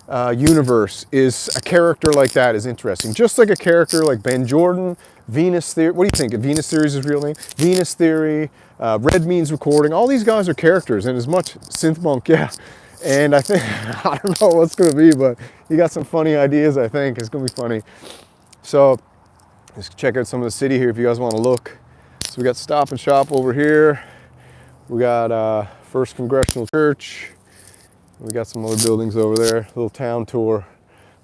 universe. Is a character like that is interesting, just like a character like Ben Jordan, Venus Theory. What do you think? Venus Theory is his real name. Venus Theory, Red Means Recording. All these guys are characters, and as much Synth Monk, yeah. And I think I don't know what's going to be, but he got some funny ideas. I think it's going to be funny. So let's check out some of the city here if you guys want to look. So we got Stop and Shop over here. We got First Congressional Church. We got some other buildings over there. Little town tour.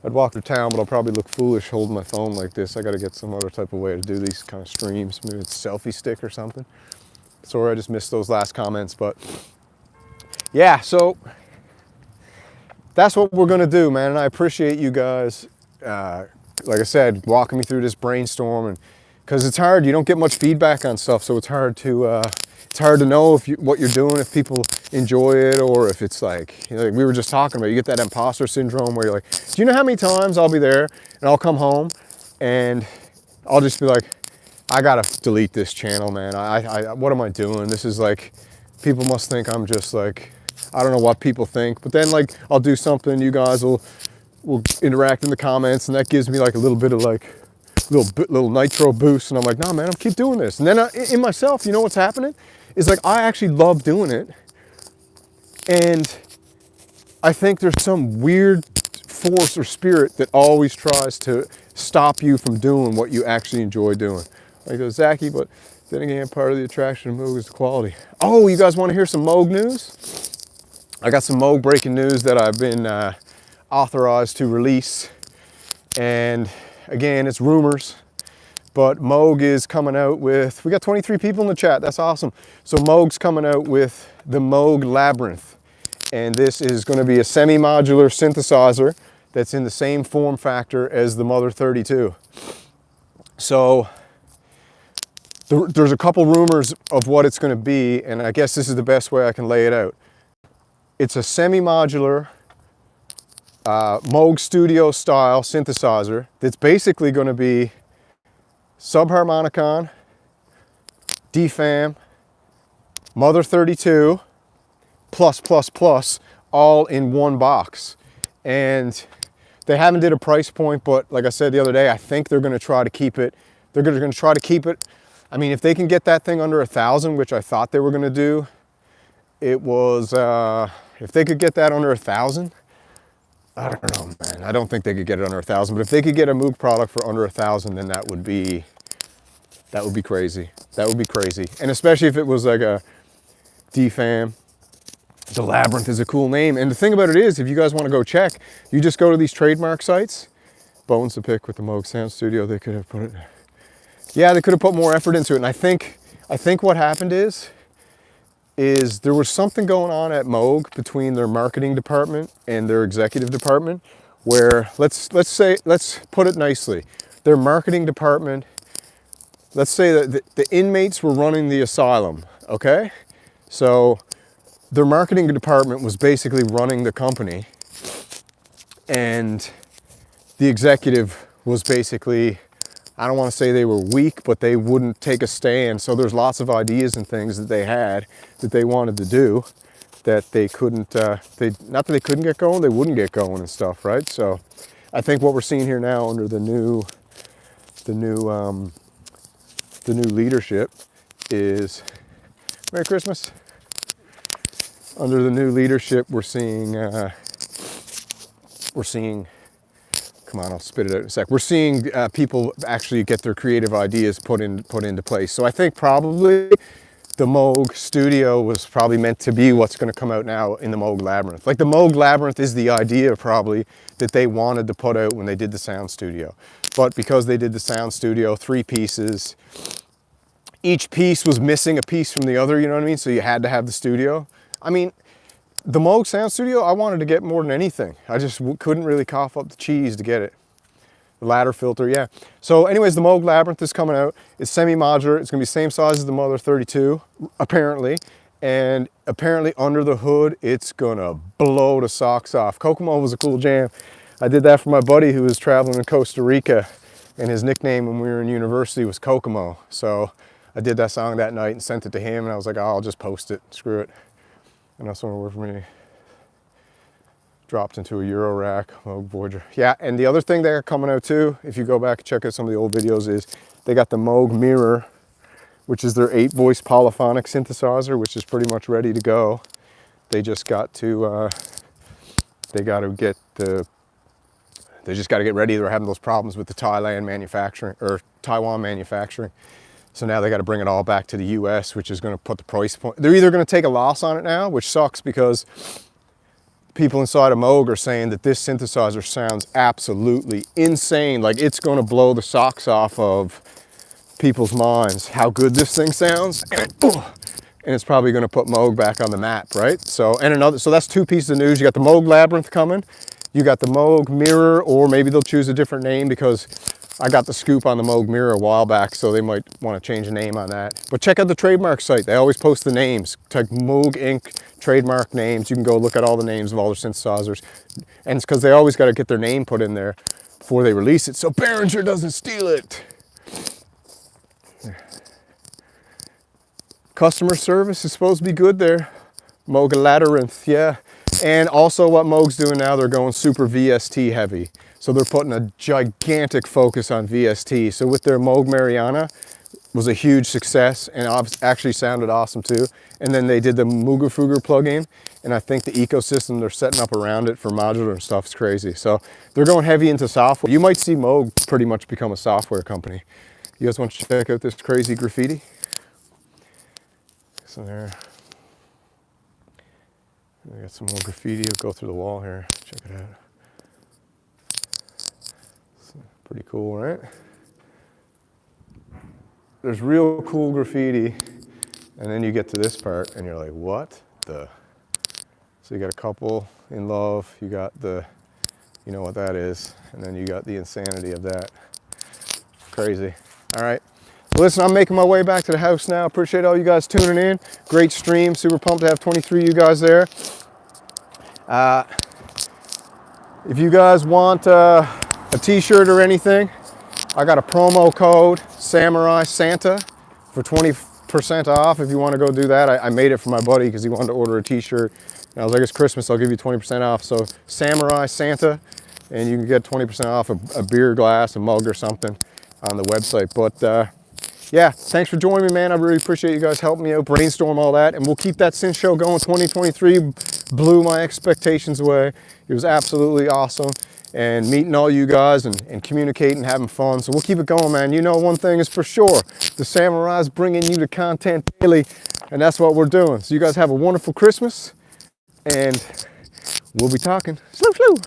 I'd walk through town, but I'll probably look foolish holding my phone like this. I got to get some other type of way to do these kind of streams. Maybe it's selfie stick or something. Sorry, I just missed those last comments, but yeah. So that's what we're gonna do, man. And I appreciate you guys. Like I said, walking me through this brainstorm, and because it's hard, you don't get much feedback on stuff, so it's hard to know if what you're doing, if people enjoy it, or if it's like, you know, like we were just talking about, you get that imposter syndrome where you're like, do you know how many times I'll be there and I'll come home and I'll just be like, I gotta delete this channel, man. I what am I doing? This is like, people must think I'm just like, I don't know what people think, but then like I'll do something, you guys will interact in the comments, and that gives me like a little bit of like little nitro boost, and I'm like, nah, man, I'll keep doing this. And then in myself, you know what's happening is like I actually love doing it, and I think there's some weird force or spirit that always tries to stop you from doing what you actually enjoy doing. Like goes Zachy, but then again, part of the attraction of Moog is the quality. Oh, you guys want to hear some Moog news? I got some Moog breaking news that I've been authorized to release, and again, it's rumors, but Moog is coming out with, we got 23 people in the chat, that's awesome. So Moog's coming out with the Moog Labyrinth, and this is going to be a semi-modular synthesizer that's in the same form factor as the Mother 32. So there's a couple rumors of what it's going to be, and I guess this is the best way I can lay it out. It's a semi-modular Moog Studio style synthesizer that's basically going to be subharmonicon, DFAM, Mother 32, plus, all in one box. And they haven't did a price point, but like I said the other day, I think they're going to try to keep it. They're going to try to keep it. I mean, if they can get that thing under 1,000, which I thought they were going to do, it was if they could get that under 1,000. I don't know, man. I don't think they could get it under 1,000, but if they could get a Moog product for under 1,000, then that would be crazy. That would be crazy. And especially if it was like a DFAM. The Labyrinth is a cool name. And the thing about it is, if you guys want to go check, you just go to these trademark sites. Bones to pick with the Moog Sound Studio. They could have put it. Yeah, they could have put more effort into it. And I think what happened is there was something going on at Moog between their marketing department and their executive department, where let's put it nicely. Their marketing department, let's say that the inmates were running the asylum, okay? So their marketing department was basically running the company, and the executive was basically, I don't want to say they were weak, but they wouldn't take a stand. So there's lots of ideas and things that they had that they wanted to do that they couldn't, not that they couldn't get going, they wouldn't get going and stuff, right? So I think what we're seeing here now under the new leadership is, Merry Christmas. Under the new leadership, we're seeing, come on, I'll spit it out in a sec. We're seeing people actually get their creative ideas put into place. So I think probably the Moog Studio was probably meant to be what's going to come out now in the Moog Labyrinth. Like the Moog Labyrinth is the idea probably that they wanted to put out when they did the Sound Studio. But because they did the Sound Studio, 3 pieces, each piece was missing a piece from the other, you know what I mean? So you had to have the studio. I mean, the Moog Sound Studio, I wanted to get more than anything. I just couldn't really cough up the cheese to get it. The ladder filter, yeah. So anyways, the Moog Labyrinth is coming out. It's semi-modular. It's going to be the same size as the Mother 32, apparently. and apparently under the hood, it's gonna blow the socks off. Kokomo was a cool jam. I did that for my buddy who was traveling in Costa Rica, and his nickname when we were in university was Kokomo. So I did that song that night and sent it to him, and I was like, oh, I'll just post it, screw it. And that's one word for me. Dropped into a Euro rack, Moog Voyager. Yeah, and the other thing they're coming out too, if you go back and check out some of the old videos, is they got the Moog Mirror, which is their 8-voice polyphonic synthesizer, which is pretty much ready to go. They just got to, they just got to get ready. They're having those problems with the Thailand manufacturing, or Taiwan manufacturing. So now they got to bring it all back to the US, which is going to put the price point. They're either going to take a loss on it now, which sucks because people inside of Moog are saying that this synthesizer sounds absolutely insane. Like it's going to blow the socks off of people's minds how good this thing sounds. And it's probably going to put Moog back on the map, right? So, so that's 2 pieces of news. You got the Moog Labyrinth coming. You got the Moog Mirror, or maybe they'll choose a different name because I got the scoop on the Moog Mirror a while back, so they might want to change the name on that. But check out the trademark site. They always post the names. Type Moog Inc. trademark names. You can go look at all the names of all their synthesizers. And it's because they always got to get their name put in there before they release it, so Behringer doesn't steal it. Customer service is supposed to be good there. Moog Labyrinth, yeah. And also what Moog's doing now, they're going super VST heavy. So they're putting a gigantic focus on VST. So with their Moog Mariana, was a huge success and actually sounded awesome too. And then they did the Mooger Fooger plugin, and I think the ecosystem they're setting up around it for modular and stuff is crazy. So they're going heavy into software. You might see Moog pretty much become a software company. You guys want to check out this crazy graffiti? So there. We got some more graffiti. I'll go through the wall here. Check it out. It's pretty cool, right? There's real cool graffiti, and then you get to this part, and you're like, what the? So you got a couple in love. You got the, you know what that is, and then you got the insanity of that. Crazy. All right. Well, listen, I'm making my way back to the house now. Appreciate all you guys tuning in. Great stream. Super pumped to have 23 of you guys there. If you guys want a t-shirt or anything, I got a promo code, Samurai Santa, for 20% off if you want to go do that. I made it for my buddy because he wanted to order a t-shirt. And I was like, it's Christmas, I'll give you 20% off. So Samurai Santa, and you can get 20% off a beer glass, a mug or something on the website. But yeah, thanks for joining me, man. I really appreciate you guys helping me out, brainstorm all that, and we'll keep that synth show going. 2023 blew my expectations away. It was absolutely awesome, and meeting all you guys and communicating, having fun. So we'll keep it going, man. You know, one thing is for sure, the Samurai's bringing you the content daily, and that's what we're doing. So you guys have a wonderful Christmas, and we'll be talking. Sloo, sloo.